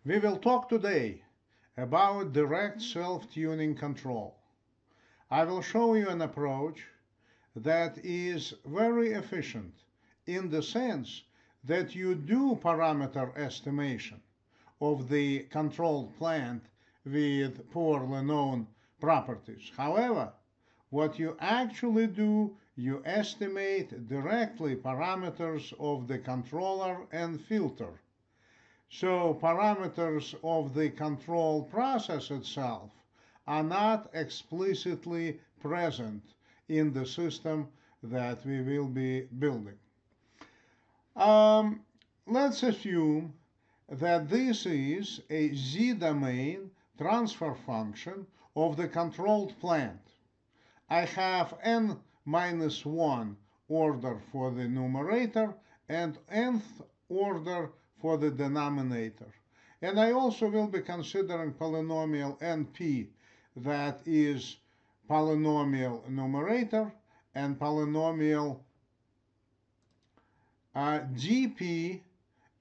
We will talk today about direct self-tuning control. I will show you an approach that is very efficient in the sense that you do parameter estimation of the controlled plant with poorly known properties. However, what you actually do, you estimate directly parameters of the controller and filter. So parameters of the control process itself are not explicitly present in the system that we will be building. Let's assume that this is a z-domain transfer function of the controlled plant. I have n minus 1 order for the numerator and nth order for the denominator. And I also will be considering polynomial np, that is polynomial numerator, and polynomial dp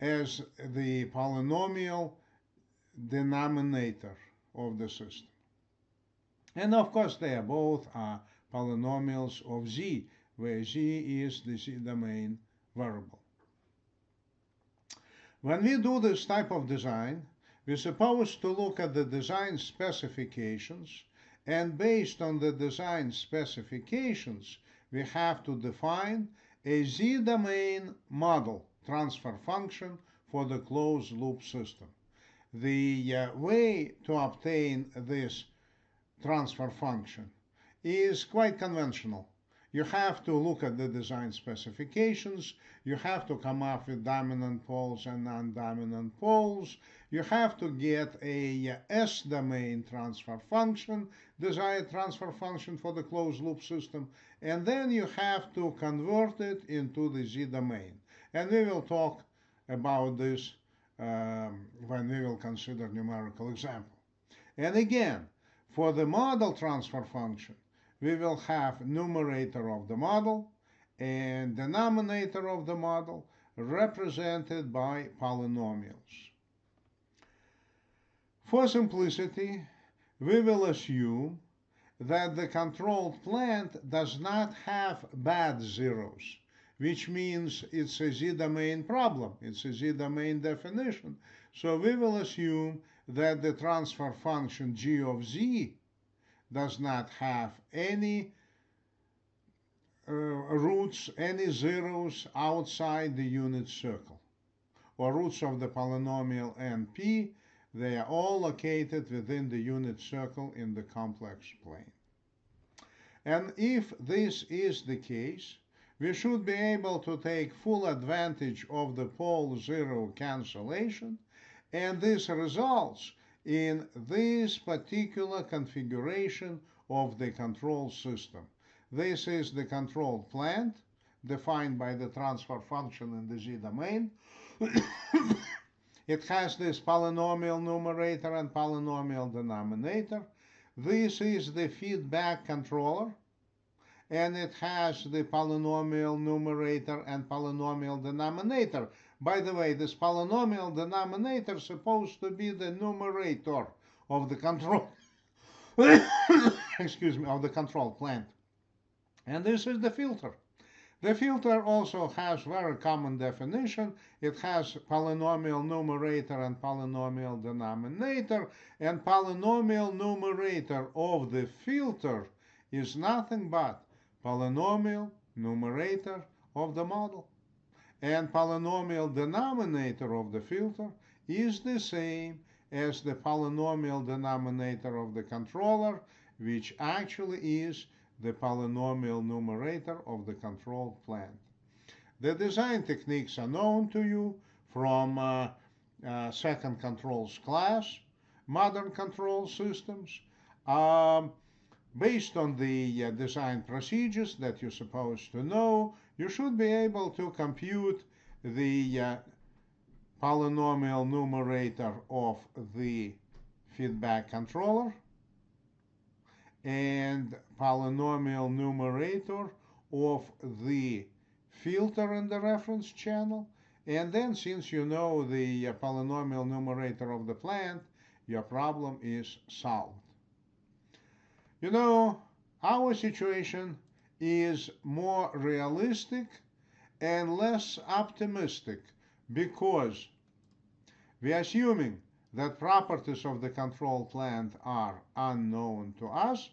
as the polynomial denominator of the system. And of course, they are both polynomials of z, where z is the z-domain variable. When we do this type of design, we're supposed to look at the design specifications, and based on the design specifications, we have to define a z-domain model transfer function for the closed loop system. The way to obtain this transfer function is quite conventional. You have to look at the design specifications, you have to come up with dominant poles and non-dominant poles, you have to get a S-domain transfer function, desired transfer function for the closed loop system, and then you have to convert it into the Z-domain. And we will talk about this when we will consider numerical example. And again, for the model transfer function, we will have numerator of the model and denominator of the model represented by polynomials. For simplicity, we will assume that the controlled plant does not have bad zeros, which means it's a z-domain problem, it's a z-domain definition. So we will assume that the transfer function g of z does not have any roots, any zeros outside the unit circle, or roots of the polynomial np. They are all located within the unit circle in the complex plane. And if this is the case, we should be able to take full advantage of the pole zero cancellation, and this results in this particular configuration of the control system. This is the controlled plant, defined by the transfer function in the z-domain. It has this polynomial numerator and polynomial denominator. This is the feedback controller, and it has the polynomial numerator and polynomial denominator. By the way, this polynomial denominator is supposed to be the numerator of the control, excuse me, of the control plant. And this is the filter. The filter also has very common definition. It has polynomial numerator and polynomial denominator, and polynomial numerator of the filter is nothing but polynomial numerator of the model. And polynomial denominator of the filter is the same as the polynomial denominator of the controller, which actually is the polynomial numerator of the controlled plant. The design techniques are known to you from second controls class, modern control systems. Based on the design procedures that you're supposed to know, you should be able to compute the polynomial numerator of the feedback controller and polynomial numerator of the filter in the reference channel, And then, since you know the polynomial numerator of the plant, your problem is solved. You know, our situation is more realistic and less optimistic because we're assuming that properties of the control plant are unknown to us,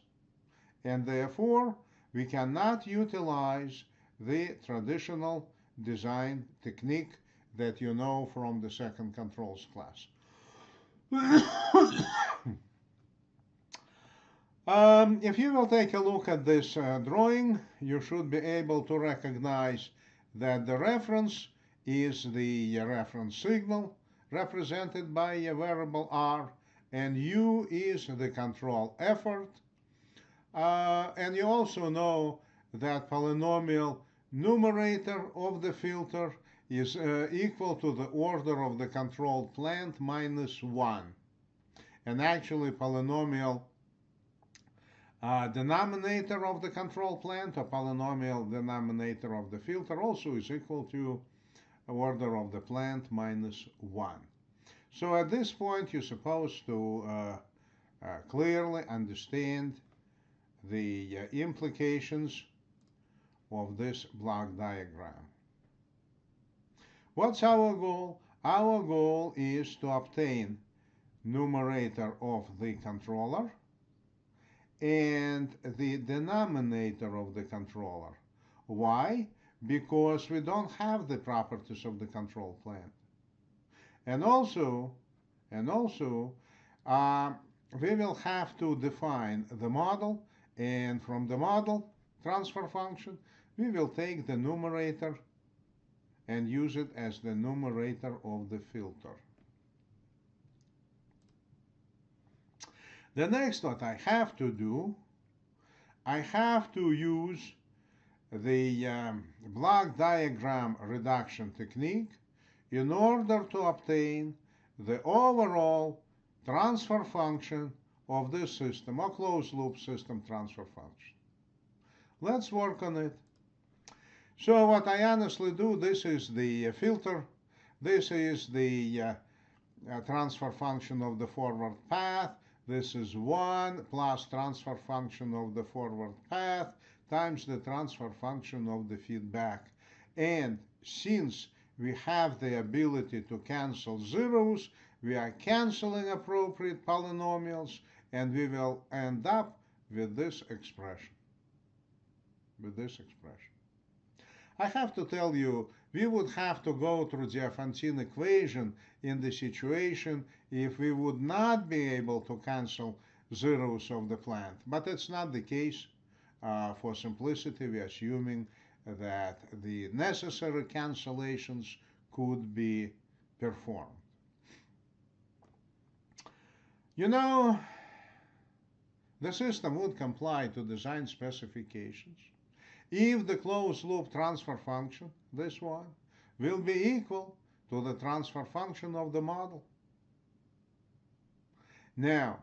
and therefore we cannot utilize the traditional design technique that you know from the second controls class. If you will take a look at this drawing, you should be able to recognize that the reference is the reference signal represented by a variable r, and u is the control effort. And you also know that polynomial numerator of the filter is equal to the order of the controlled plant minus 1. And actually, polynomial denominator of the control plant, or polynomial denominator of the filter, also is equal to order of the plant minus 1. So at this point, you're supposed to clearly understand the implications of this block diagram. What's our goal? Our goal is to obtain numerator of the controller and the denominator of the controller. Why? Because we don't have the properties of the control plant. And also, we will have to define the model, and from the model transfer function, we will take the numerator and use it as the numerator of the filter. The next, what I have to do, I have to use the block diagram reduction technique in order to obtain the overall transfer function of this system, or closed loop system transfer function. Let's work on it. So what I honestly do, this is the filter, this is the transfer function of the forward path, this is 1 plus transfer function of the forward path times the transfer function of the feedback. And since we have the ability to cancel zeros, we are canceling appropriate polynomials, and we will end up with this expression. I have to tell you, we would have to go through the Diophantine equation in the situation if we would not be able to cancel zeros of the plant. But it's not the case. For simplicity, we are assuming that the necessary cancellations could be performed. You know, the system would comply to design specifications if the closed loop transfer function, this one, will be equal to the transfer function of the model. Now,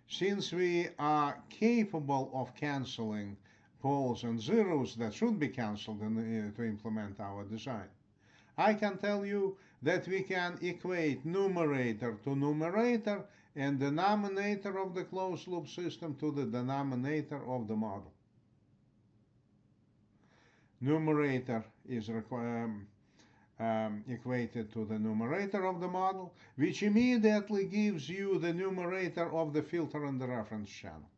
since we are capable of canceling poles and zeros that should be canceled to implement our design, I can tell you that we can equate numerator to numerator and denominator of the closed loop system to the denominator of the model. Numerator is equated to the numerator of the model, which immediately gives you the numerator of the filter and the reference channel.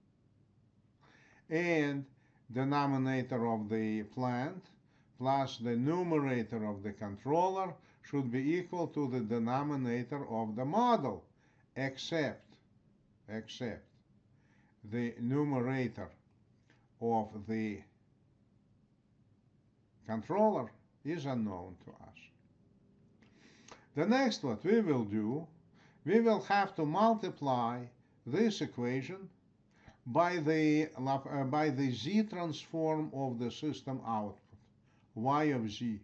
And denominator of the plant plus the numerator of the controller should be equal to the denominator of the model, except the numerator of the controller is unknown to us. The next, what we will do, we will have to multiply this equation by the z transform of the system output, y of z.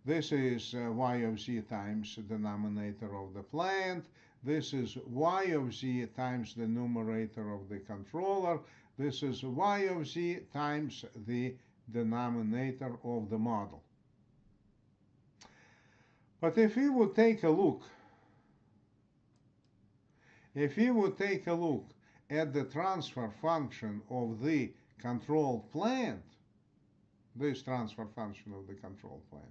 This is y of z times the denominator of the plant. This is y of z times the numerator of the controller. This is y of z times the denominator of the model. But if we would take a look, at the transfer function of the control plant, this transfer function of the control plant,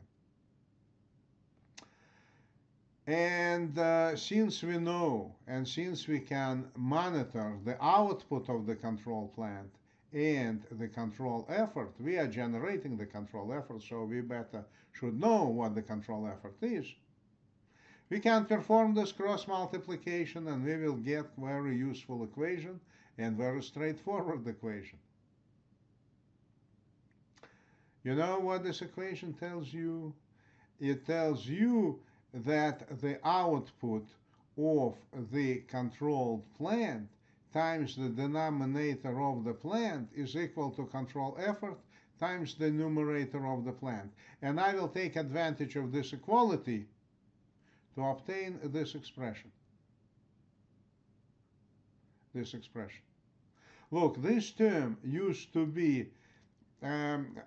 and since we know and since we can monitor the output of the control plant and the control effort, we are generating the control effort, so we better should know what the control effort is. We can perform this cross multiplication and we will get very useful equation and very straightforward equation. You know what this equation tells you? It tells you that the output of the controlled plant times the denominator of the plant is equal to control effort times the numerator of the plant. And I will take advantage of this equality to obtain this expression. Look, this term used to be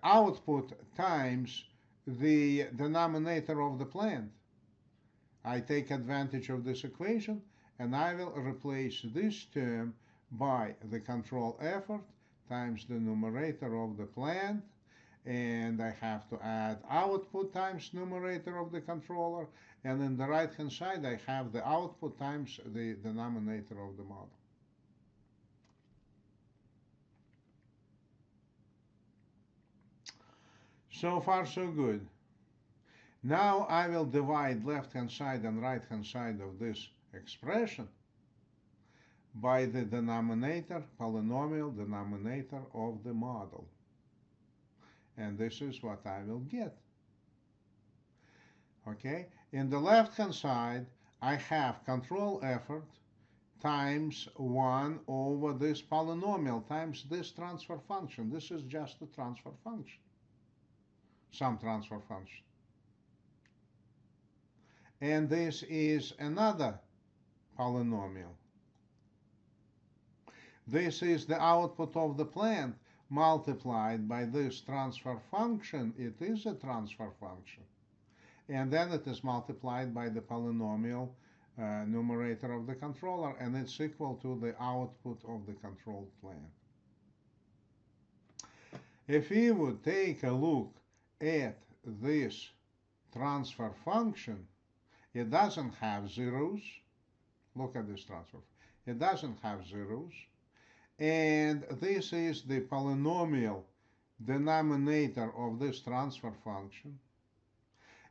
output times the denominator of the plant. I take advantage of this equation and I will replace this term by the control effort times the numerator of the plant, and I have to add output times numerator of the controller, and in the right hand side I have the output times the denominator of the model. So far so good. Now I will divide left-hand side and right-hand side of this expression by the denominator, polynomial denominator of the model. And this is what I will get. Okay? In the left-hand side, I have control effort times 1 over this polynomial times this transfer function. This is just a transfer function, some transfer function. And this is another polynomial. This is the output of the plant multiplied by this transfer function. It is a transfer function. And then it is multiplied by the polynomial numerator of the controller, and it's equal to the output of the controlled plant. If we would take a look at this transfer function, it doesn't have zeros. Look at this transfer. It doesn't have zeros. And this is the polynomial denominator of this transfer function.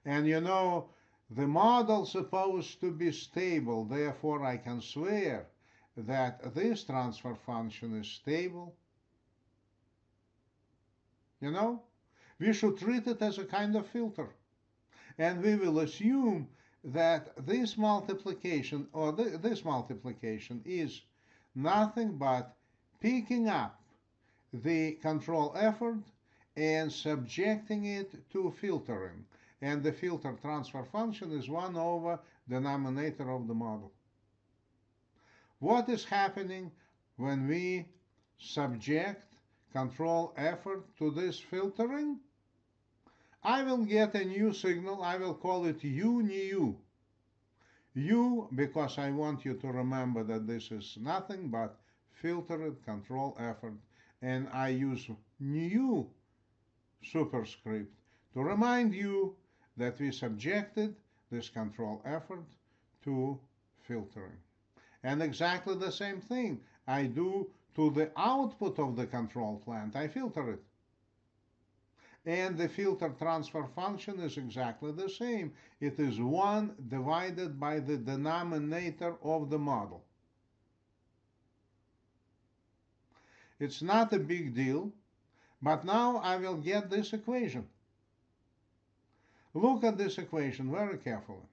And you know, the model is supposed to be stable. Therefore, I can swear that this transfer function is stable. You know, we should treat it as a kind of filter. And we will assume that this multiplication, or this multiplication, is nothing but picking up the control effort and subjecting it to filtering. And the filter transfer function is 1 over denominator of the model. What is happening when we subject control effort to this filtering? I will get a new signal. I will call it U new. U, because I want you to remember that this is nothing but filtered control effort, and I use new superscript to remind you that we subjected this control effort to filtering. And exactly the same thing I do to the output of the control plant. I filter it. And the filter transfer function is exactly the same. It is 1 divided by the denominator of the model. It's not a big deal, but now I will get this equation. Look at this equation very carefully.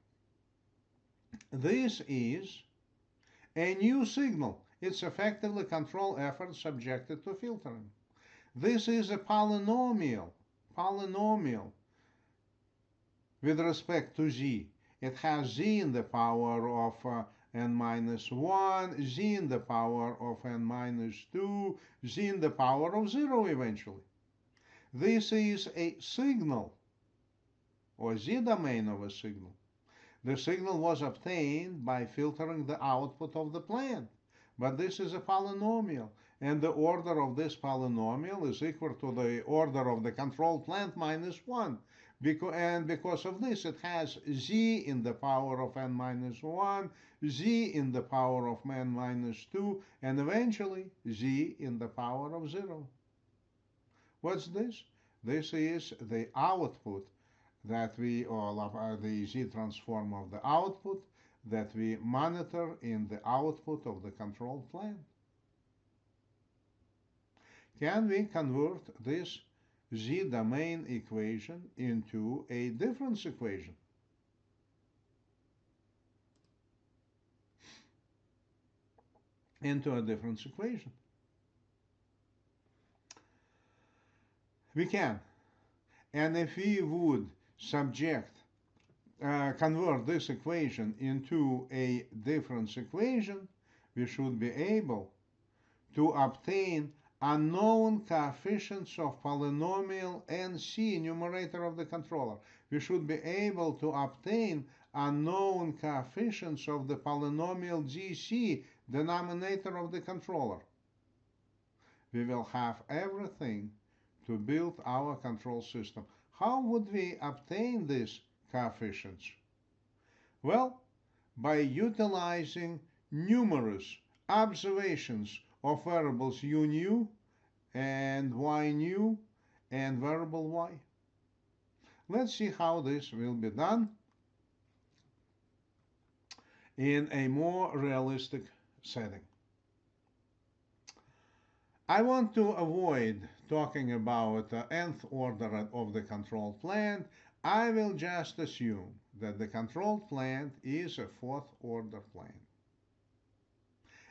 This is a new signal. It's effectively control effort subjected to filtering. This is a polynomial with respect to z. It has z in the power of n minus 1, z in the power of n minus 2, z in the power of 0 eventually. This is a signal, or z domain of a signal. The signal was obtained by filtering the output of the plant. But this is a polynomial, and the order of this polynomial is equal to the order of the control plant minus 1. And because of this, it has z in the power of n minus 1, z in the power of n minus 2, and eventually z in the power of 0. What's this? This is the output that we, or the z transform of the output that we monitor in the output of the control plant. Can we convert this z-domain equation into a difference equation? Into a difference equation. We can. And if we would convert this equation into a difference equation, we should be able to obtain unknown coefficients of polynomial NC, numerator of the controller. We should be able to obtain unknown coefficients of the polynomial GC, denominator of the controller. We will have everything to build our control system. How would we obtain these coefficients? Well, by utilizing numerous observations of variables u nu and y nu and variable y. Let's see how this will be done in a more realistic setting. I want to avoid talking about the nth order of the control plant. I will just assume that the control plant is a fourth order plant.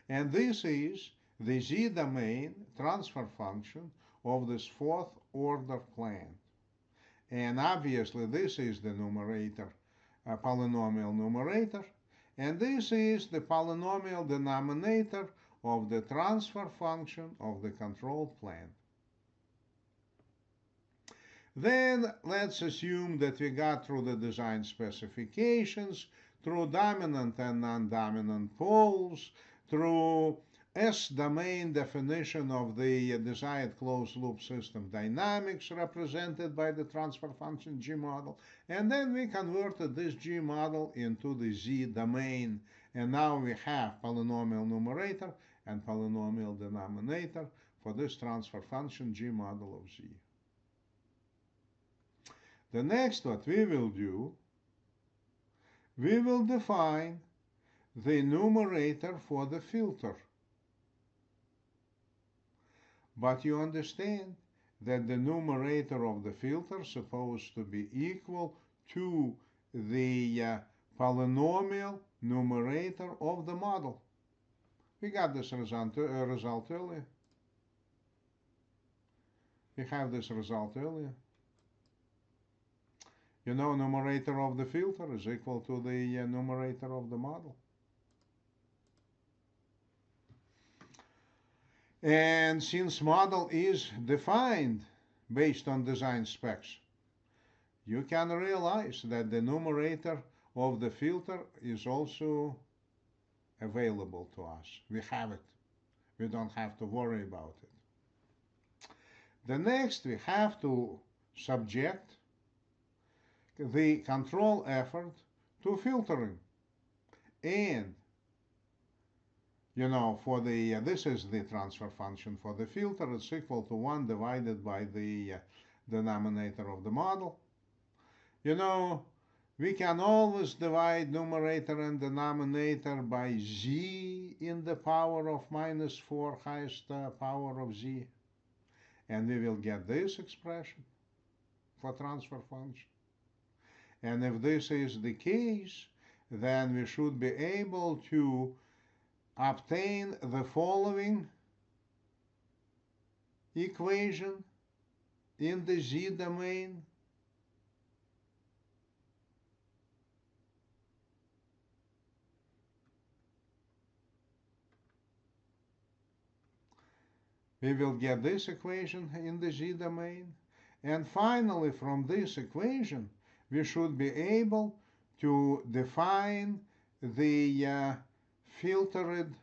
And this is the z-domain transfer function of this fourth order plant. And obviously this is the numerator, polynomial numerator, and this is the polynomial denominator of the transfer function of the control plant. Then let's assume that we got through the design specifications, through dominant and non-dominant poles, through S-domain definition of the desired closed-loop system dynamics represented by the transfer function G model, and then we converted this G model into the Z-domain, and now we have polynomial numerator and polynomial denominator for this transfer function G model of Z. The next what we will do, we will define the numerator for the filter. But you understand that the numerator of the filter is supposed to be equal to the polynomial numerator of the model. We got this result earlier. We have this result earlier. You know, numerator of the filter is equal to the numerator of the model. And since model is defined based on design specs, you can realize that the numerator of the filter is also available to us. We have it. We don't have to worry about it. The next, we have to subject the control effort to filtering. And you know, for the this is the transfer function for the filter. It's equal to 1 divided by the denominator of the model. You know, we can always divide numerator and denominator by z in the power of minus 4 highest power of z. And we will get this expression for transfer function. And if this is the case, then we should be able to obtain the following equation in the z-domain. We will get this equation in the z-domain. And finally, from this equation, we should be able to define the filtered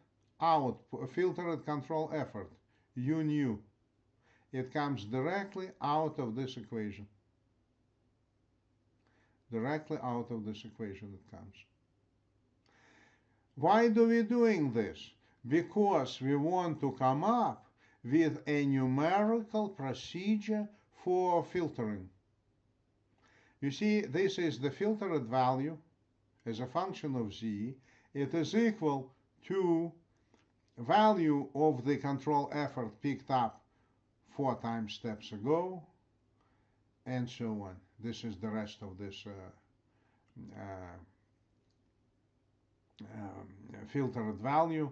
control effort, U nu. It comes directly out of this equation. Directly out of this equation it comes. Why do we doing this? Because we want to come up with a numerical procedure for filtering. You see, this is the filtered value as a function of z. It is equal to value of the control effort picked up 4 time steps ago, and so on. This is the rest of this filtered value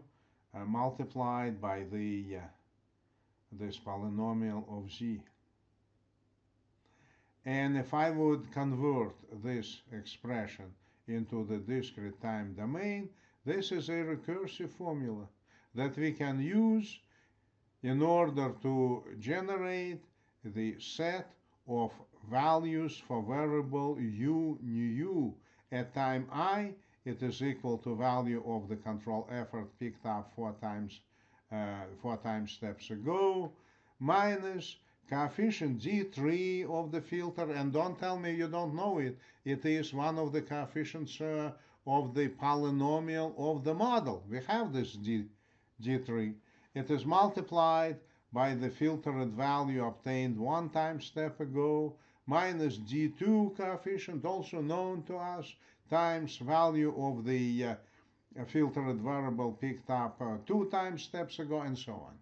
multiplied by this polynomial of z. And if I would convert this expression into the discrete time domain, this is a recursive formula that we can use in order to generate the set of values for variable u nu at time I. It is equal to value of the control effort picked up 4 time steps ago minus coefficient z3 of the filter, and don't tell me you don't know it. It is one of the coefficients of the polynomial of the model. We have this z3. It is multiplied by the filtered value obtained 1 time step ago minus z2 coefficient, also known to us, times value of the filtered variable picked up 2 time steps ago, and so on.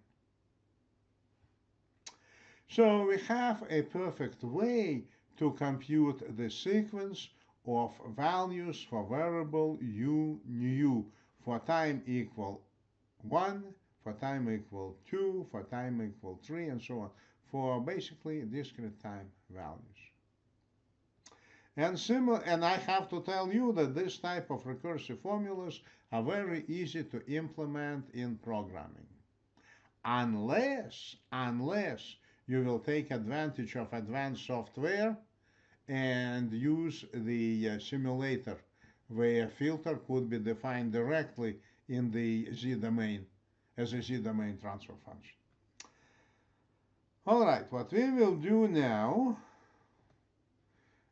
So we have a perfect way to compute the sequence of values for variable u nu for time equal 1, for time equal 2, for time equal 3, and so on, for basically discrete time values. And I have to tell you that this type of recursive formulas are very easy to implement in programming, unless you will take advantage of advanced software and use the simulator, where a filter could be defined directly in the z-domain as a z-domain transfer function. All right, what we will do now,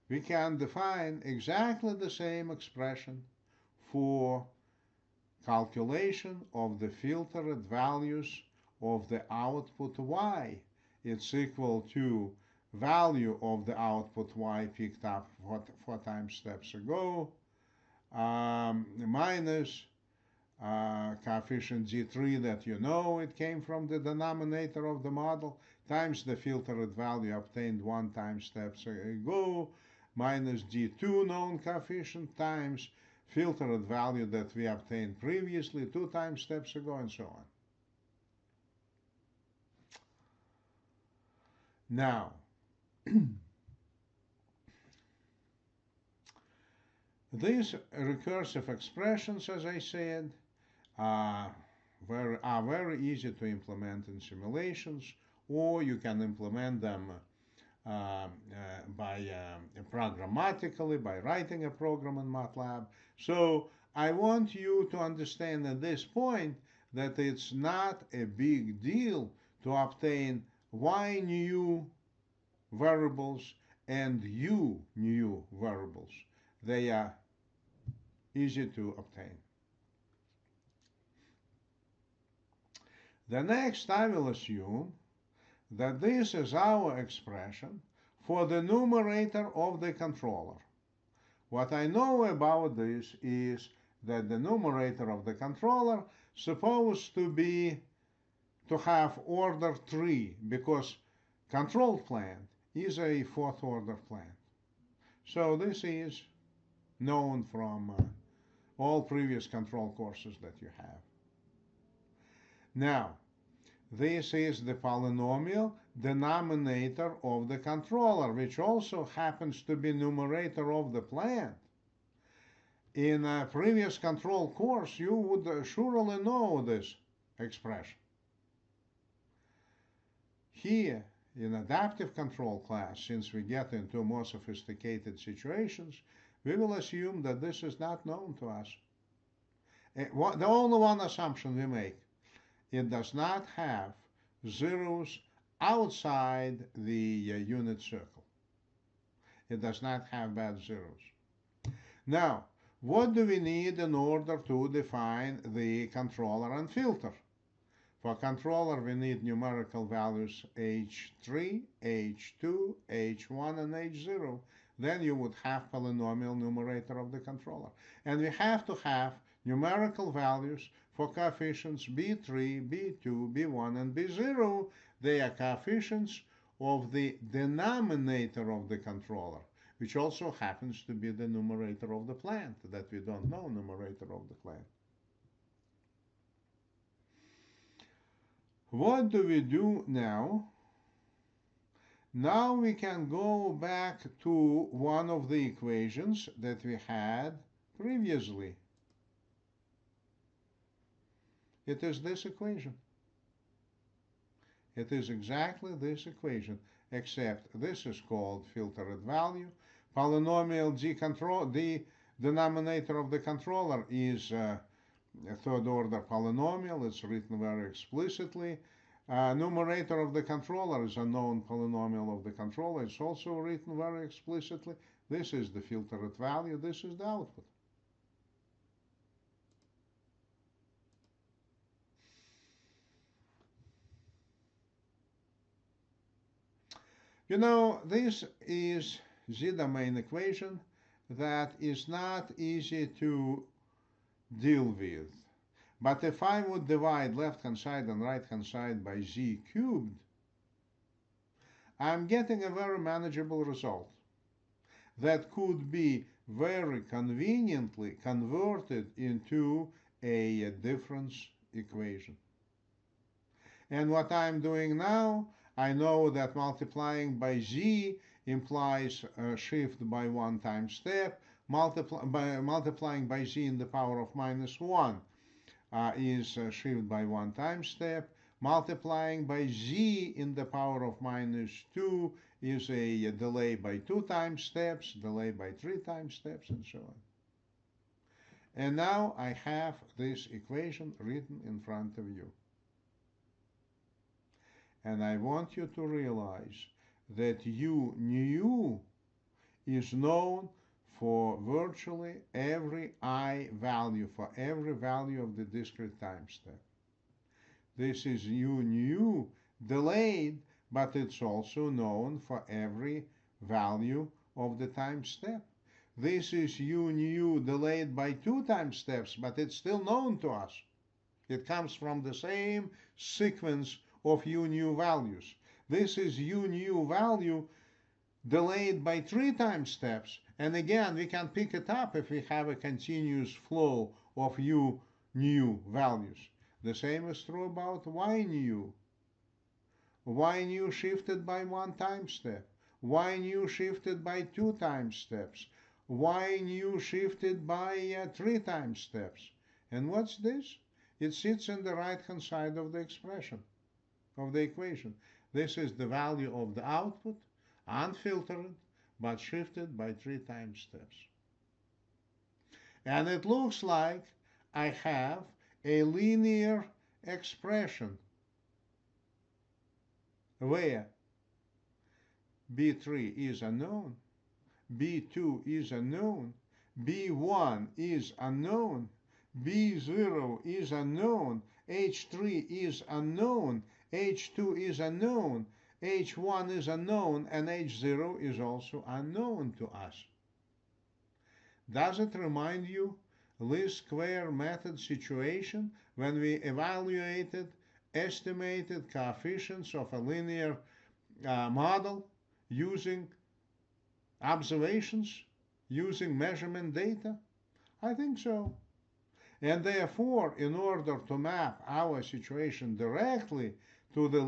we can define exactly the same expression for calculation of the filtered values of the output y. It's equal to value of the output y picked up 4 time steps ago minus coefficient z3 that you know it came from the denominator of the model times the filtered value obtained 1 time steps ago minus z2 known coefficient times filtered value that we obtained previously 2 time steps ago, and so on. Now, these recursive expressions, as I said, are very easy to implement in simulations, or you can implement them programmatically by writing a program in MATLAB. So I want you to understand at this point that it's not a big deal to obtain y nu variables and u nu variables. They are easy to obtain. The next, I will assume that this is our expression for the numerator of the controller. What I know about this is that the numerator of the controller supposed to have order 3, because control plant is a 4th order plant. So this is known from all previous control courses that you have. Now, this is the polynomial denominator of the controller, which also happens to be numerator of the plant. In a previous control course, you would surely know this expression. Here, in adaptive control class, since we get into more sophisticated situations, we will assume that this is not known to us. The only one assumption we make, it does not have zeros outside the unit circle. It does not have bad zeros. Now, what do we need in order to define the controller and filter? For controller, we need numerical values h3, h2, h1, and h0. Then you would have polynomial numerator of the controller. And we have to have numerical values for coefficients b3, b2, b1, and b0. They are coefficients of the denominator of the controller, which also happens to be the numerator of the plant, that we don't know numerator of the plant. What do we do now? Now we can go back to one of the equations that we had previously. It is this equation. It is exactly this equation, except this is called filtered value. Polynomial the denominator of the controller is a third order polynomial. It's written very explicitly. Numerator of the controller is a known polynomial of the controller. It's also written very explicitly. This is the filtered value. This is the output. You know, this is the domain equation that is not easy to deal with. But if I would divide left-hand side and right-hand side by z cubed, I'm getting a very manageable result that could be very conveniently converted into a difference equation. And what I'm doing now, I know that multiplying by z implies a shift by one time step. Multiplying by z in the power of -1 is a shift by one time step. Multiplying by z in the power of -2 is a delay by 2 time steps, delay by 3 time steps, and so on. And now I have this equation written in front of you. And I want you to realize that u nu is known for virtually every I value, for every value of the discrete time step. This is u nu delayed, but it's also known for every value of the time step. This is u nu delayed by 2 time steps, but it's still known to us. It comes from the same sequence of u nu values. This is u nu value delayed by 3 time steps. And again, we can pick it up if we have a continuous flow of u nu values. The same is true about y nu. Y nu shifted by 1 time step. Y nu shifted by 2 time steps. Y nu shifted by 3 time steps. And what's this? It sits in the right-hand side of the expression, of the equation. This is the value of the output, unfiltered, but shifted by 3 time steps. And it looks like I have a linear expression where B3 is unknown, B2 is unknown, B1 is unknown, B0 is unknown, H3 is unknown, H2 is unknown, H1 is unknown, and H0 is also unknown to us. Does it remind you least square method situation when we evaluated estimated coefficients of a linear model using observations, using measurement data? I think so. And therefore, in order to map our situation directly to the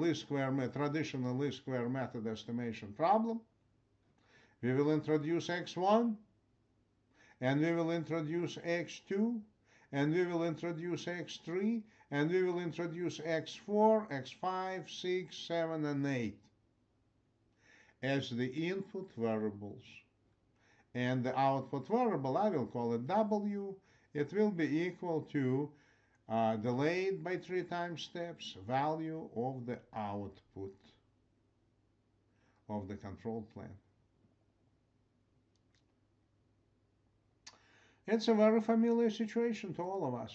traditional least square method estimation problem, we will introduce x1, and we will introduce x2, and we will introduce x3, and we will introduce x4, x5, 6, 7, and 8 as the input variables. and the output variable, I will call it W, it will be equal to delayed by 3 time steps value of the output of the control plan. It's a very familiar situation to all of us.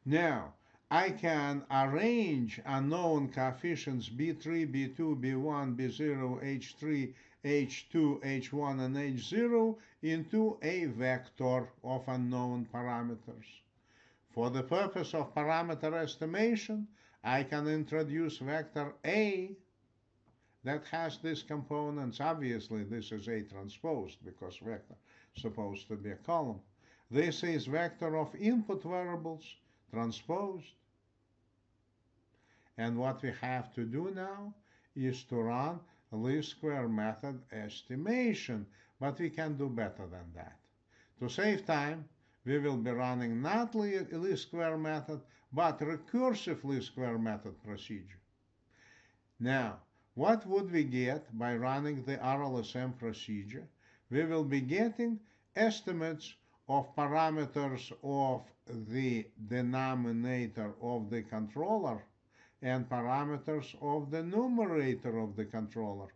Now, I can arrange unknown coefficients B3, B2, B1, B0, H3, H2, H1, and H0 into a vector of unknown parameters. For the purpose of parameter estimation, I can introduce vector A that has these components. Obviously, this is A transposed because vector is supposed to be a column. This is vector of input variables transposed. And what we have to do now is to run least square method estimation, but we can do better than that. To save time, we will be running not least square method, but recursive least square method procedure. Now, what would we get by running the RLSM procedure? We will be getting estimates of parameters of the denominator of the controller and parameters of the numerator of the controller.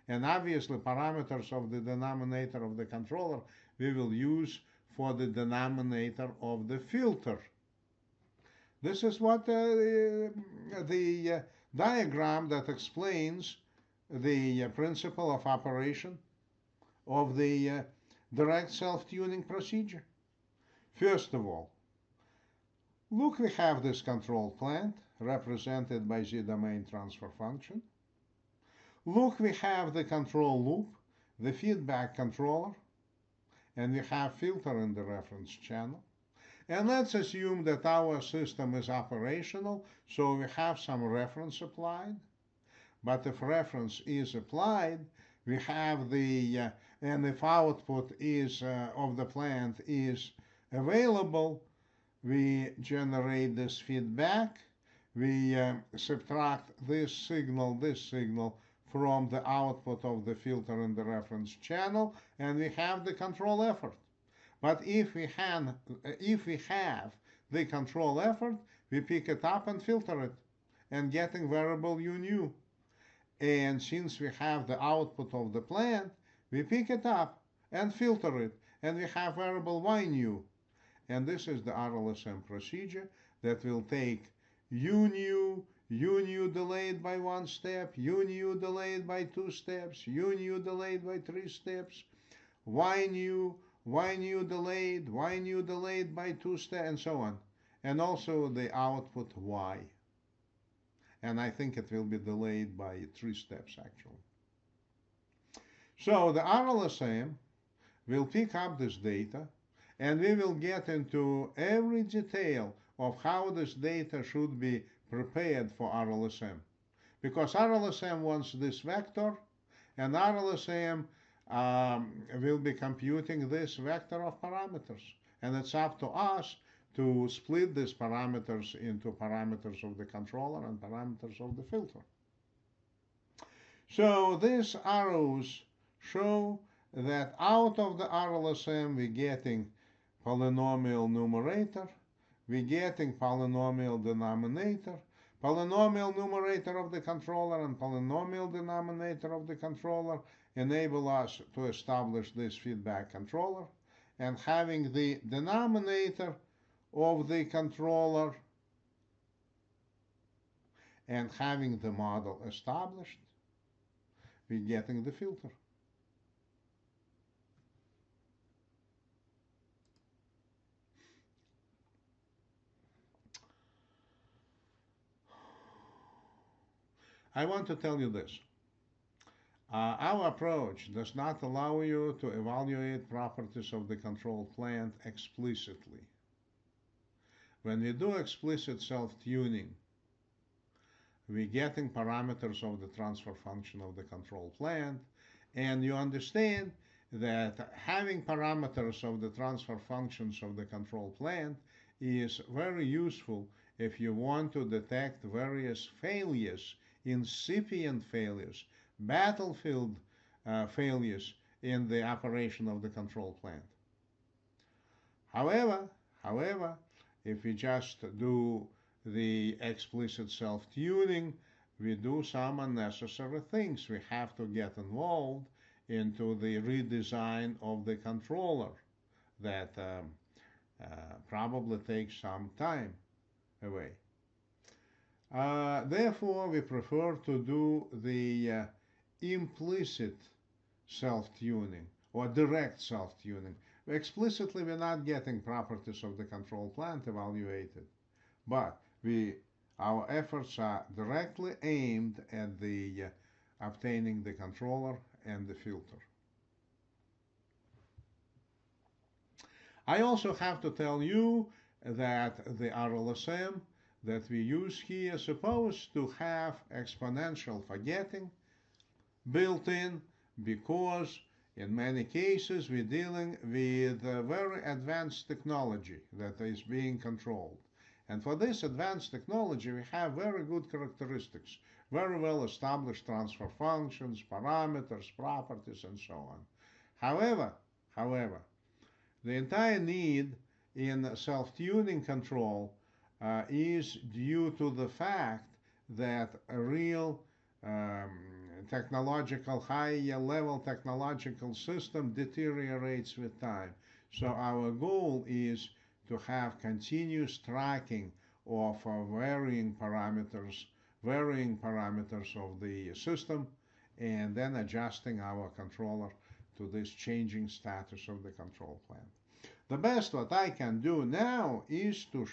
And obviously, parameters of the denominator of the controller we will use for the denominator of the filter. This is what the diagram that explains the principle of operation of the direct self-tuning procedure. First of all, look, we have this control plant represented by the domain transfer function. Look, we have the control loop, the feedback controller, and we have filter in the reference channel. And let's assume that our system is operational, so we have some reference applied. But if reference is applied, we have the, and if output is of the plant is available, we generate this feedback, we subtract this signal from the output of the filter in the reference channel, and we have the control effort. But if we have the control effort, we pick it up and filter it, and getting variable U new. And since we have the output of the plant, we pick it up and filter it, and we have variable Y new. And this is the RLSM procedure that will take U new delayed by 1 step, U new delayed by 2 steps, U new delayed by 3 steps, Y new delayed by 2 steps, and so on. And also the output Y. And I think it will be delayed by 3 steps, actually. So the RLSM will pick up this data, and we will get into every detail of how this data should be prepared for RLSM. Because RLSM wants this vector, and RLSM will be computing this vector of parameters. And it's up to us to split these parameters into parameters of the controller and parameters of the filter. So these arrows show that out of the RLSM we're getting polynomial numerator, we're getting polynomial denominator, polynomial numerator of the controller and polynomial denominator of the controller enable us to establish this feedback controller, and having the denominator of the controller and having the model established, we're getting the filter. I want to tell you this. Our approach does not allow you to evaluate properties of the control plant explicitly. When we do explicit self-tuning, we're getting parameters of the transfer function of the control plant, and you understand that having parameters of the transfer functions of the control plant is very useful if you want to detect various failures, incipient failures, battlefield failures in the operation of the control plant. However, if we just do the explicit self-tuning, we do some unnecessary things. We have to get involved into the redesign of the controller that probably takes some time away. Therefore, we prefer to do the implicit self-tuning or direct self-tuning. Explicitly, we're not getting properties of the control plant evaluated, but our efforts are directly aimed at the obtaining the controller and the filter. I also have to tell you that the RLSM that we use here is supposed to have exponential forgetting built in, because in many cases we're dealing with very advanced technology that is being controlled. And for this advanced technology, we have very good characteristics, very well established transfer functions, parameters, properties, and so on. However, the entire need in self-tuning control is due to the fact that a real high-level technological system deteriorates with time. So our goal is to have continuous tracking of varying parameters of the system, and then adjusting our controller to this changing status of the control plant. The best what I can do now is to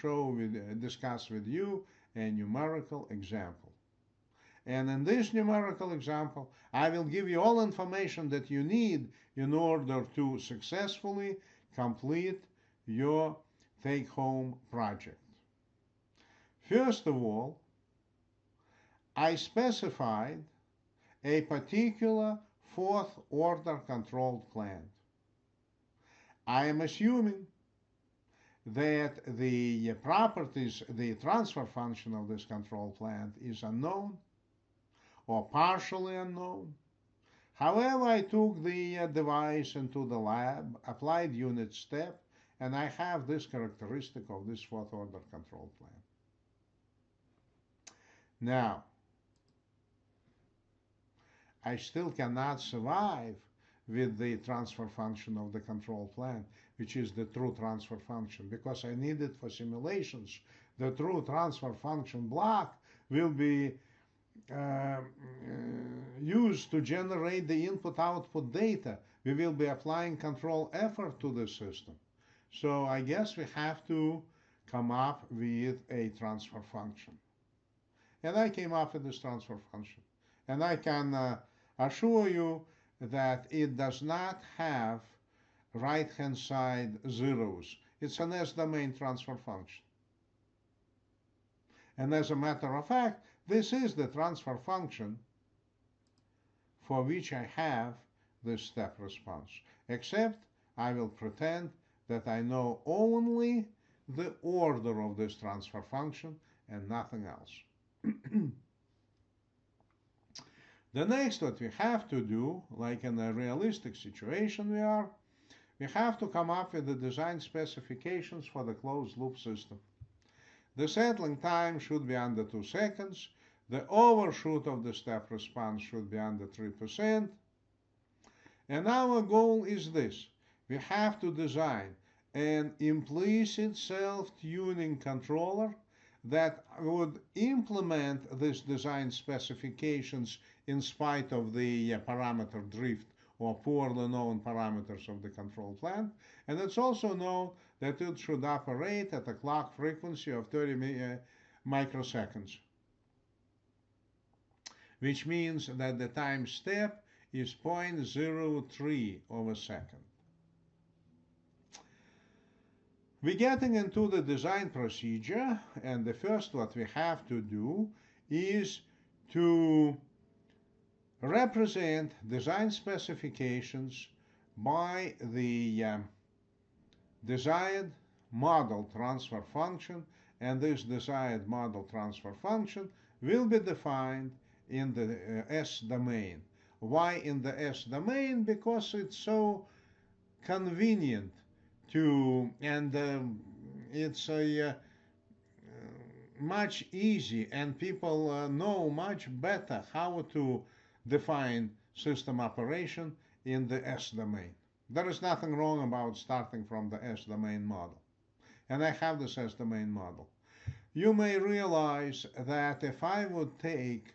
discuss with you a numerical example. And in this numerical example, I will give you all information that you need in order to successfully complete your take-home project. First of all, I specified a particular fourth-order controlled plant. I am assuming that the properties, the transfer function of this control plant is unknown or partially unknown. However, I took the device into the lab, applied unit step, and I have this characteristic of this fourth-order control plant. Now, I still cannot survive with the transfer function of the control plant, which is the true transfer function, because I need it for simulations. The true transfer function block will be used to generate the input-output data. We will be applying control effort to the system. So I guess we have to come up with a transfer function. And I came up with this transfer function. And I can assure you that it does not have right-hand side zeros. It's an S-domain transfer function. And as a matter of fact, this is the transfer function for which I have this step response, except I will pretend that I know only the order of this transfer function and nothing else. The next what we have to do, like in a realistic situation we have to come up with the design specifications for the closed loop system. The settling time should be under 2 seconds. The overshoot of the step response should be under 3%. And our goal is this. We have to design an implicit self-tuning controller that would implement these design specifications in spite of the parameter drift or poorly known parameters of the control plant. And it's also known that it should operate at a clock frequency of 30 microseconds, which means that the time step is 0.03 of a second. We're getting into the design procedure, and the first what we have to do is to represent design specifications by the desired model transfer function, and this desired model transfer function will be defined in the S domain y in the S domain because it's so convenient to, and it's a much easy, and people know much better how to define system operation in the S domain. There is nothing wrong about starting from the S domain model. And I have this S domain model. You may realize that if I would take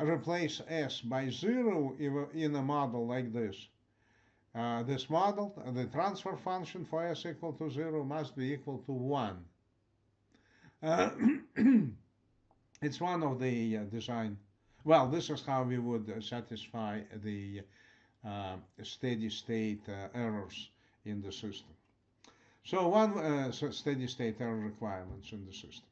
replace S by 0 in a model like this, this model, the transfer function for S equal to 0 must be equal to 1. It's one of the design. Well, this is how we would satisfy the steady state errors in the system. So steady state error requirements in the system.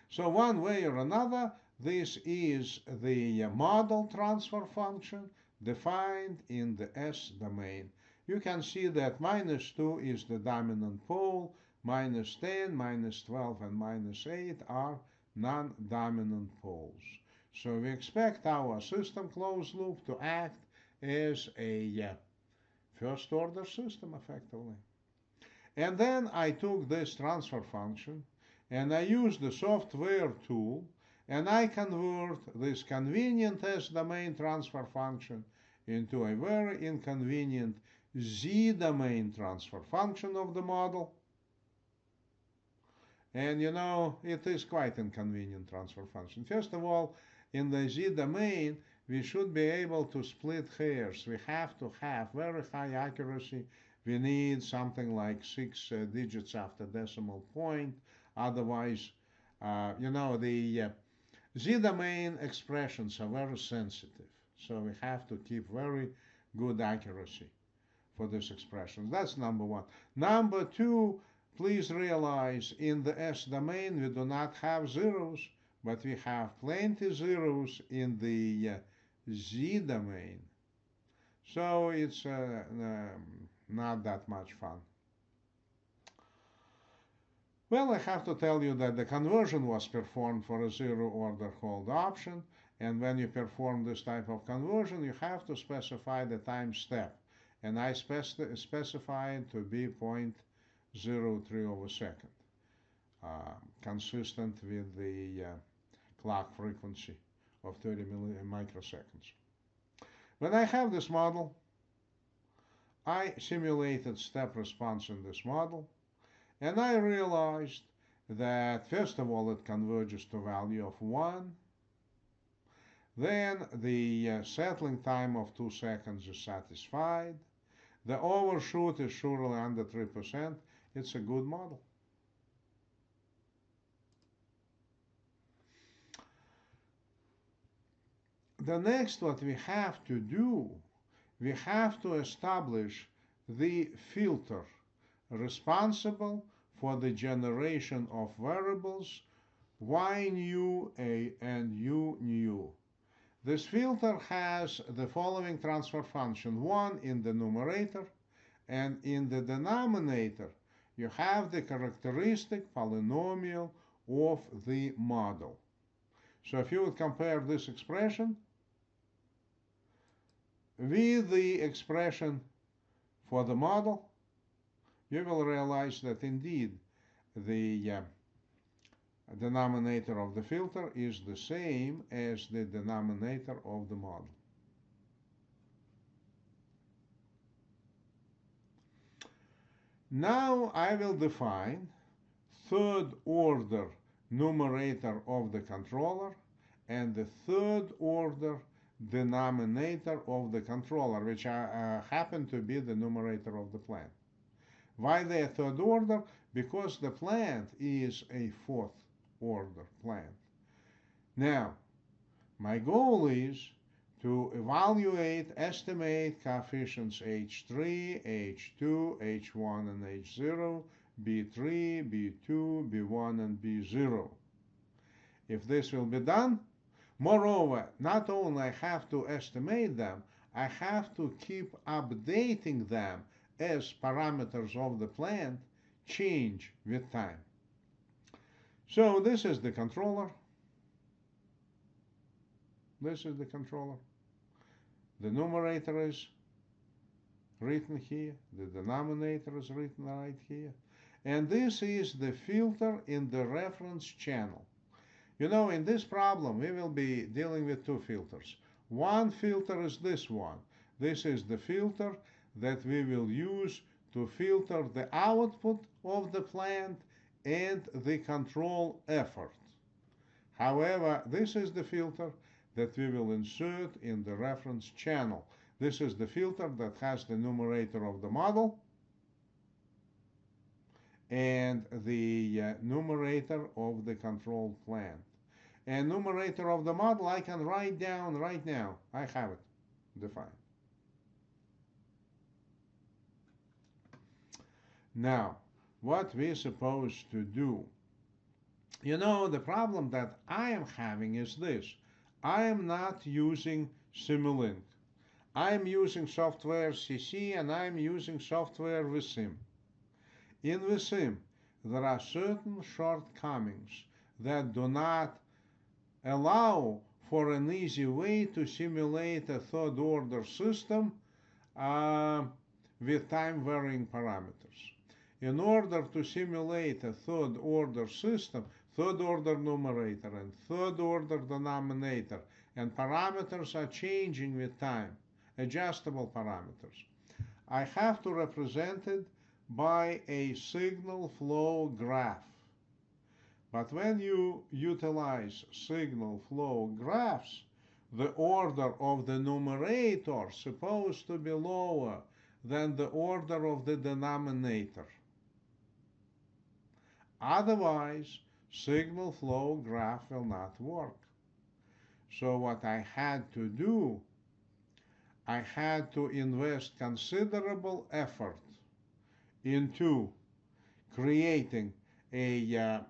So one way or another, this is the model transfer function defined in the S domain. You can see that -2 is the dominant pole, -10, -12, and -8 are non-dominant poles. So we expect our system closed loop to act as a first order system effectively. And then I took this transfer function and I used the software tool and I convert this convenient S-domain transfer function into a very inconvenient Z-domain transfer function of the model. And you know, it is quite inconvenient transfer function. First of all, in the Z-domain, we should be able to split hairs. We have to have very high accuracy. We need something like 6 digits after decimal point. Otherwise, you know, the Z-domain expressions are very sensitive. So we have to keep very good accuracy for this expression. That's number one. Number two, please realize in the S domain we do not have zeros, but we have plenty zeros in the Z domain. So it's not that much fun. Well, I have to tell you that the conversion was performed for a zero order hold option, and when you perform this type of conversion, you have to specify the time step, and I specified to be 0.03 of a second, consistent with the clock frequency of 30 microseconds. When I have this model, I simulated step response in this model, and I realized that first of all it converges to value of 1. Then the settling time of 2 seconds is satisfied. The overshoot is surely under 3%. It's a good model. The next what we have to do, we have to establish the filter responsible for the generation of variables y new and u new. This filter has the following transfer function: 1 in the numerator, and in the denominator you have the characteristic polynomial of the model. So if you would compare this expression with the expression for the model, you will realize that indeed the denominator of the filter is the same as the denominator of the model. Now I will define third order numerator of the controller and the third order denominator of the controller, which happen to be the numerator of the plant. Why they are third order? Because the plant is a fourth order plant. Now, my goal is to estimate coefficients H3, H2, H1, and H0, B3, B2, B1, and B0. If this will be done, moreover, not only I have to estimate them, I have to keep updating them as parameters of the plant change with time. So this is the controller. This is the controller. The numerator is written here, the denominator is written right here, and this is the filter in the reference channel. You know, in this problem, we will be dealing with two filters. One filter is this one. This is the filter that we will use to filter the output of the plant and the control effort. However, this is the filter that we will insert in the reference channel. This is the filter that has the numerator of the model and the numerator of the control plant. And numerator of the model I can write down right now. I have it defined. Now, what we're supposed to do. You know, the problem that I am having is this. I am not using Simulink. I'm using software CC and I'm using software Vsim. In Vsim, there are certain shortcomings that do not allow for an easy way to simulate a third order system with time varying parameters. In order to simulate a third order system, third order numerator and third order denominator, and parameters are changing with time, adjustable parameters. I have to represent it by a signal flow graph. But when you utilize signal flow graphs, the order of the numerator is supposed to be lower than the order of the denominator. Otherwise, signal flow graph will not work. So what I had to do, I had to invest considerable effort into creating a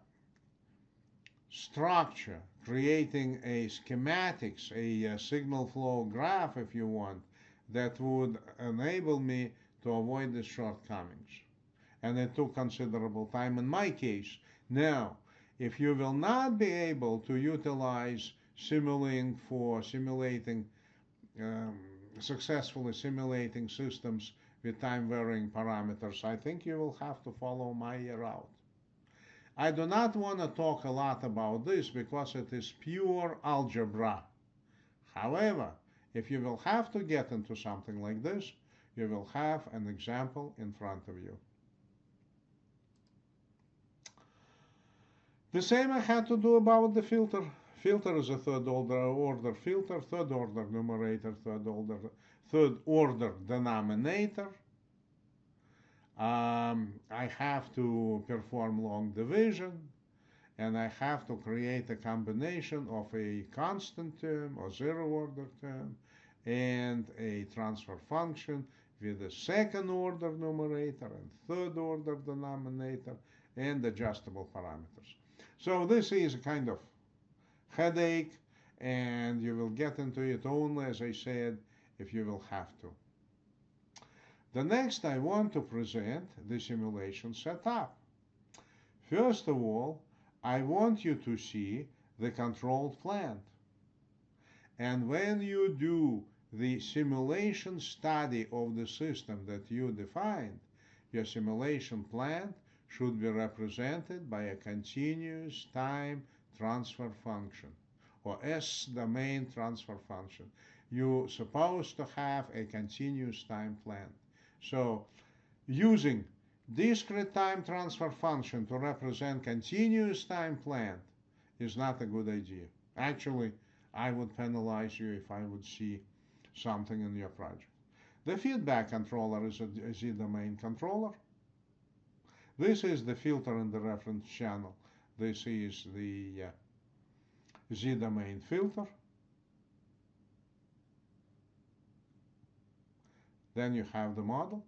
structure, creating a schematics, a signal flow graph, if you want, that would enable me to avoid the shortcomings. And it took considerable time in my case. Now, if you will not be able to utilize Simulink for simulating, successfully simulating systems with time varying parameters, I think you will have to follow my route. I do not want to talk a lot about this because it is pure algebra. However, if you will have to get into something like this, you will have an example in front of you. The same I had to do about the filter. Filter is a third order filter, third order numerator, third order denominator. I have to perform long division, and I have to create a combination of a constant term or zero order term and a transfer function with a second order numerator and third order denominator and adjustable parameters. So this is a kind of headache, and you will get into it only, as I said, if you will have to. The next I want to present the simulation setup. First of all, I want you to see the controlled plant. And when you do the simulation study of the system that you defined, your simulation plant should be represented by a continuous time transfer function, or S-domain transfer function. You're supposed to have a continuous time plant. So using discrete time transfer function to represent continuous time plant is not a good idea. Actually, I would penalize you if I would see something in your project. The feedback controller is a Z-domain controller. This is the filter in the reference channel. This is the Z-domain filter. Then you have the model.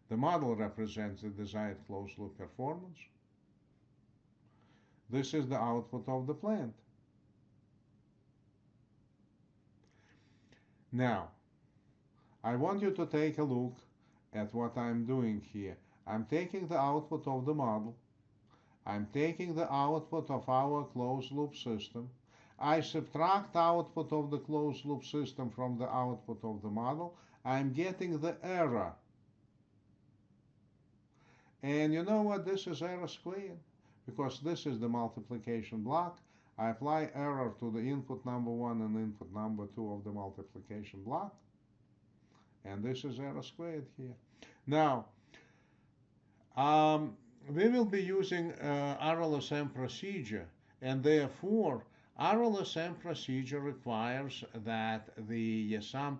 The model represents the desired closed-loop performance. This is the output of the plant. Now, I want you to take a look at what I'm doing here. I'm taking the output of the model. I'm taking the output of our closed-loop system. I subtract output of the closed loop system from the output of the model. I'm getting the error. And you know what? This is error squared because this is the multiplication block. I apply error to the input number 1 and input number 2 of the multiplication block. And this is error squared here. Now, we will be using RLSM procedure, and therefore RLSM procedure requires that the some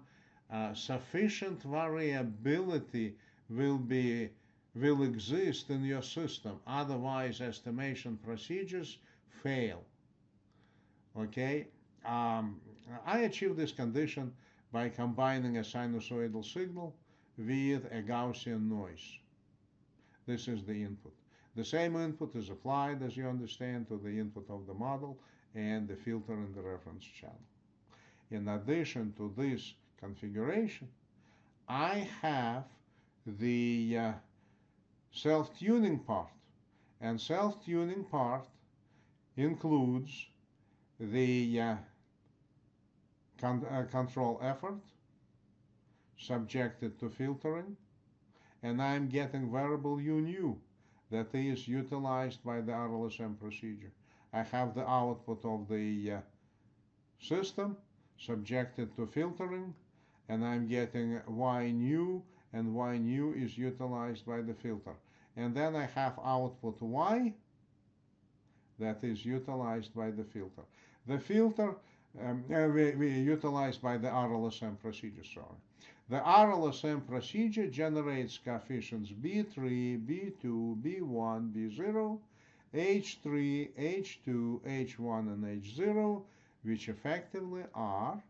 sufficient variability will exist in your system. Otherwise, estimation procedures fail. Okay, I achieve this condition by combining a sinusoidal signal with a Gaussian noise. This is the input. The same input is applied, as you understand, to the input of the model and the filter in the reference channel. In addition to this configuration, I have the self-tuning part. And self-tuning part includes the control effort subjected to filtering, and I'm getting variable U nu that is utilized by the RLSM procedure. I have the output of the system subjected to filtering, and I'm getting Y nu, and Y nu is utilized by the filter. And then I have output Y that is utilized by the filter. The filter we utilized by the RLSM procedure, sorry. The RLSM procedure generates coefficients B3, B2, B1, B0, H3, H2, H1, and H0, which effectively are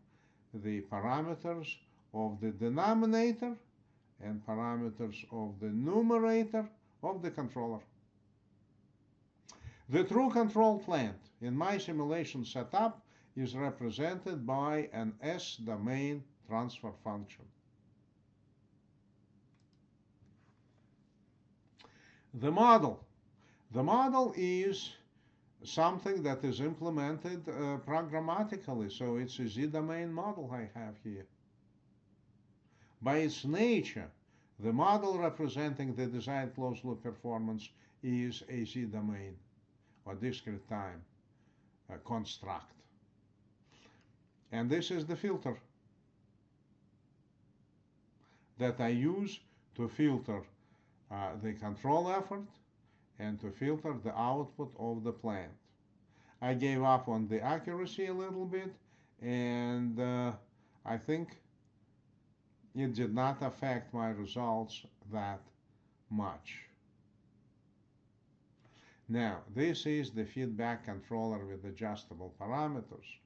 the parameters of the denominator and parameters of the numerator of the controller. The true control plant in my simulation setup is represented by an S-domain transfer function. The model. The model is something that is implemented programmatically, so it's a Z-domain model I have here. By its nature, the model representing the desired closed-loop performance is a Z-domain or discrete time construct. And this is the filter that I use to filter the control effort and to filter the output of the plant. I gave up on the accuracy a little bit, and I think it did not affect my results that much. Now, this is the feedback controller with adjustable parameters.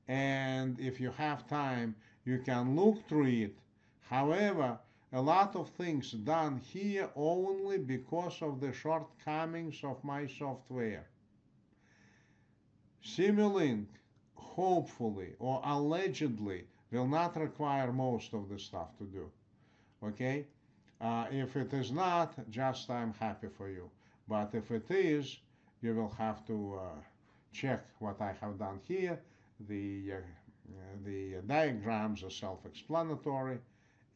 And if you have time, you can look through it. However, a lot of things done here only because of the shortcomings of my software. Simulink, hopefully or allegedly, will not require most of the stuff to do. Okay? If it is not, just I'm happy for you. But if it is, you will have to check what I have done here. The diagrams are self-explanatory,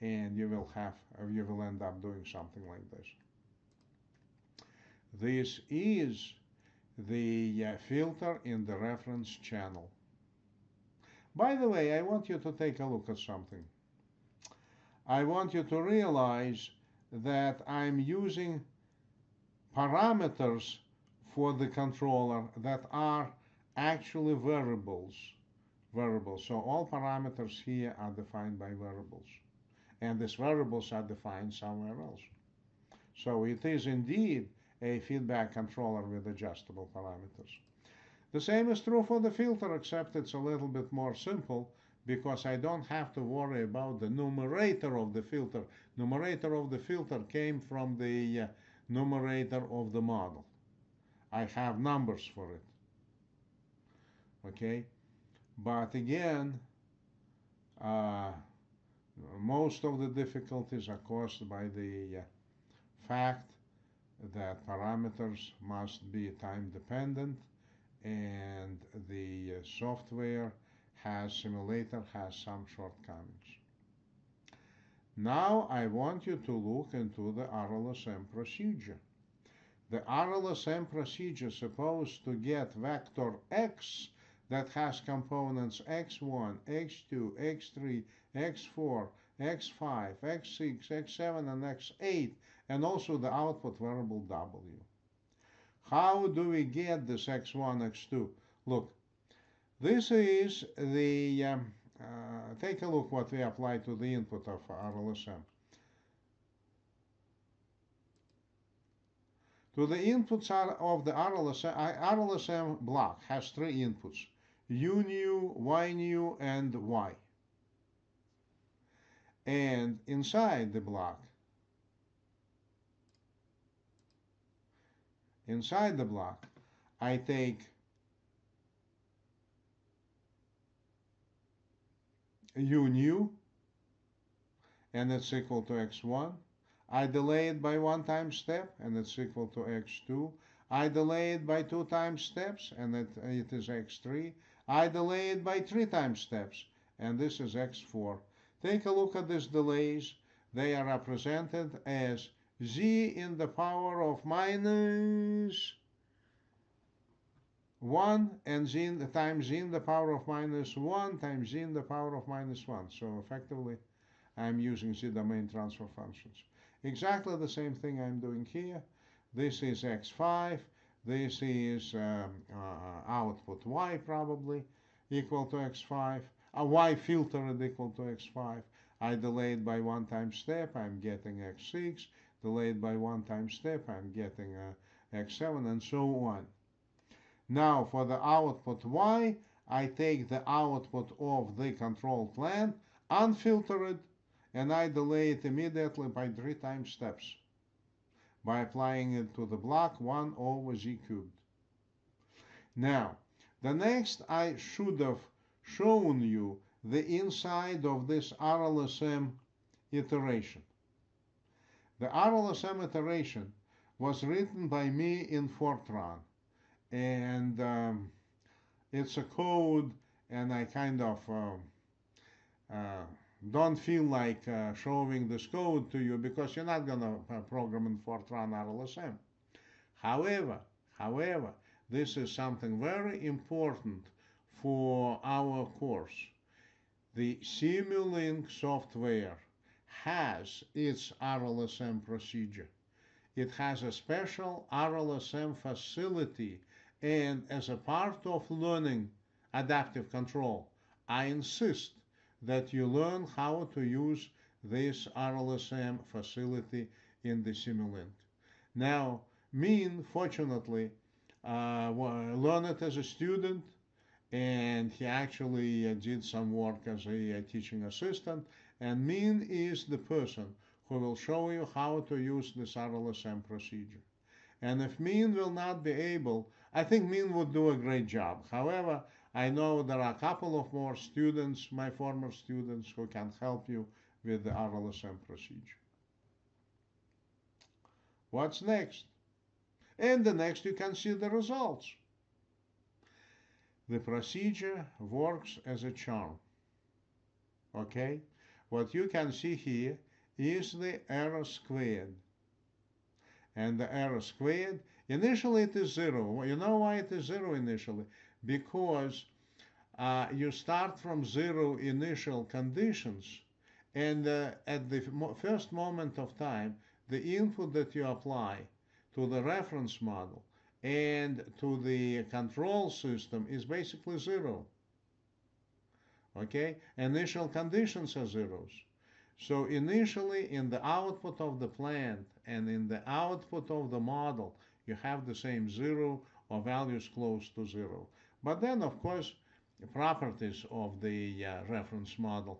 and you will end up doing something like this. This is the filter in the reference channel. By the way, I want you to take a look at something. I want you to realize that I'm using parameters for the controller that are actually variables. So all parameters here are defined by variables. And these variables are defined somewhere else. So it is indeed a feedback controller with adjustable parameters. The same is true for the filter, except it's a little bit more simple because I don't have to worry about the numerator of the filter. Numerator of the filter came from the numerator of the model. I have numbers for it. Okay? But again, most of the difficulties are caused by the fact that parameters must be time dependent and the software simulator has some shortcomings. Now I want you to look into the RLSM procedure. The RLSM procedure is supposed to get vector x that has components x1, x2, x3, x4, x5, x6, x7, and x8, and also the output variable w. How do we get this x1, x2? Look, this is the, take a look what we apply to the input of RLSM. To the inputs of the RLSM block has three inputs, U new, Y new, and Y. And inside the block, I take U new, and it's equal to x1. I delay it by 1 time step, and it's equal to x2. I delay it by 2 time steps, and it is x3. I delay it by 3 time steps, and this is x4. Take a look at these delays. They are represented as z in the power of minus 1 and z times z in the power of minus 1 times z in the power of minus 1. So effectively, I'm using z-domain transfer functions. Exactly the same thing I'm doing here. This is x5. This is output y probably equal to x5. Y filtered equal to x5. I delayed by 1 time step. I'm getting x6. Delayed by 1 time step. I'm getting x7 and so on. Now for the output y, I take the output of the control plan, unfiltered, and I delay it immediately by 3 time steps by applying it to the block 1 over z cubed. Now, the next I should have shown you the inside of this RLSM iteration. The RLSM iteration was written by me in Fortran, and it's a code, and I kind of don't feel like showing this code to you because you're not going to program in Fortran RLSM. However, this is something very important for our course. The Simulink software has its RLSM procedure. It has a special RLSM facility, and as a part of learning adaptive control, I insist that you learn how to use this RLSM facility in the Simulink. Now, Min, fortunately, learned it as a student, and he actually did some work as a teaching assistant, and Min is the person who will show you how to use this RLSM procedure. And if Min will not be able, I think Min would do a great job. However, I know there are a couple of more students, my former students, who can help you with the RLSM procedure. What's next? And the next you can see the results. The procedure works as a charm. Okay? What you can see here is the error squared. And the error squared, initially it is 0. You know why it is 0 initially? Because you start from 0 initial conditions, and at the first moment of time, the input that you apply to the reference model and to the control system is basically 0. Okay? Initial conditions are zeros. So initially, in the output of the plant and in the output of the model, you have the same 0 or values close to 0. But then, of course, the properties of the reference model,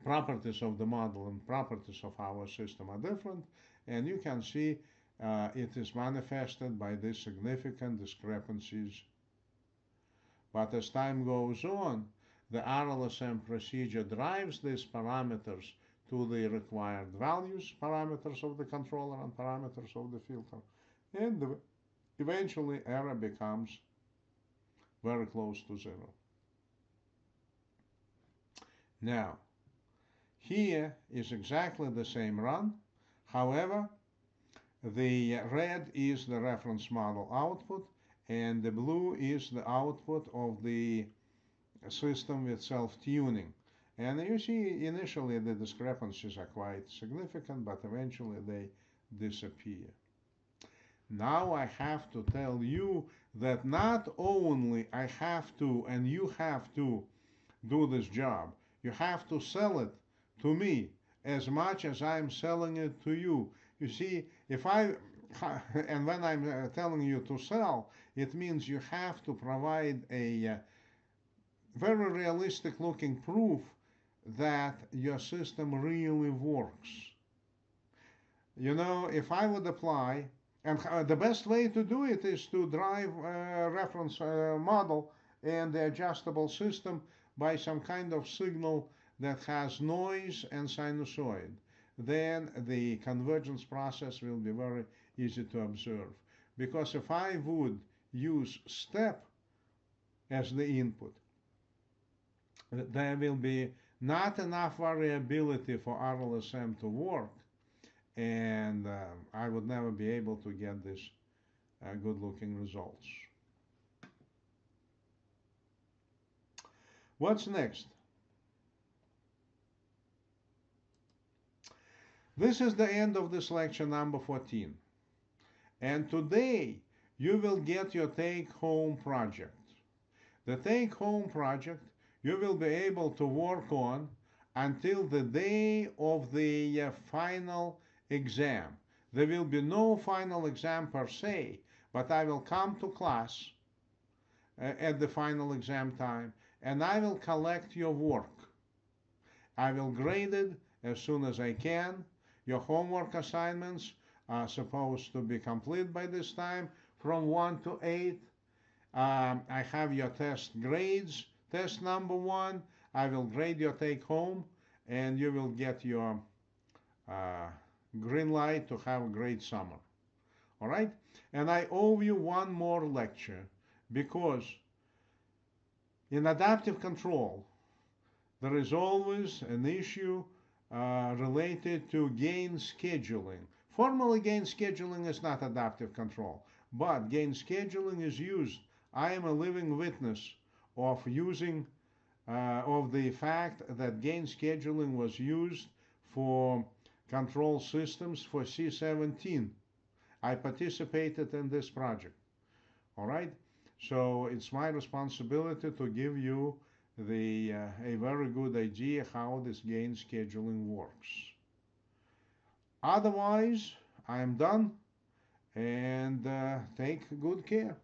properties of the model and properties of our system are different, and you can see it is manifested by these significant discrepancies. But as time goes on, the RLSM procedure drives these parameters to the required values, parameters of the controller and parameters of the filter, and eventually error becomes very close to 0. Now, here is exactly the same run. However, the red is the reference model output, and the blue is the output of the system with self-tuning. And you see, initially the discrepancies are quite significant, but eventually they disappear. Now I have to tell you that not only I have to, and you have to do this job, you have to sell it to me as much as I'm selling it to you. You see, if I, and when I'm telling you to sell, it means you have to provide a very realistic looking proof that your system really works. You know, if I would apply, and the best way to do it is to drive a reference model and the adjustable system by some kind of signal that has noise and sinusoid. Then the convergence process will be very easy to observe. Because if I would use step as the input, there will be not enough variability for RLSM to work, and I would never be able to get these good-looking results. What's next? This is the end of this lecture number 14. And today you will get your take-home project. The take-home project you will be able to work on until the day of the final exam. There will be no final exam per se, but I will come to class at the final exam time, and I will collect your work. I will grade it as soon as I can. Your homework assignments are supposed to be complete by this time, from 1 to 8. I have your test grades. Test number 1, I will grade your take home, and you will get your green light to have a great summer. All right? And I owe you one more lecture, because in adaptive control, there is always an issue related to gain scheduling. Formally, gain scheduling is not adaptive control, but gain scheduling is used. I am a living witness of using of the fact that gain scheduling was used for control systems for C17. I participated in this project. All right, so it's my responsibility to give you a very good idea how this gain scheduling works. Otherwise, I'm done, and take good care.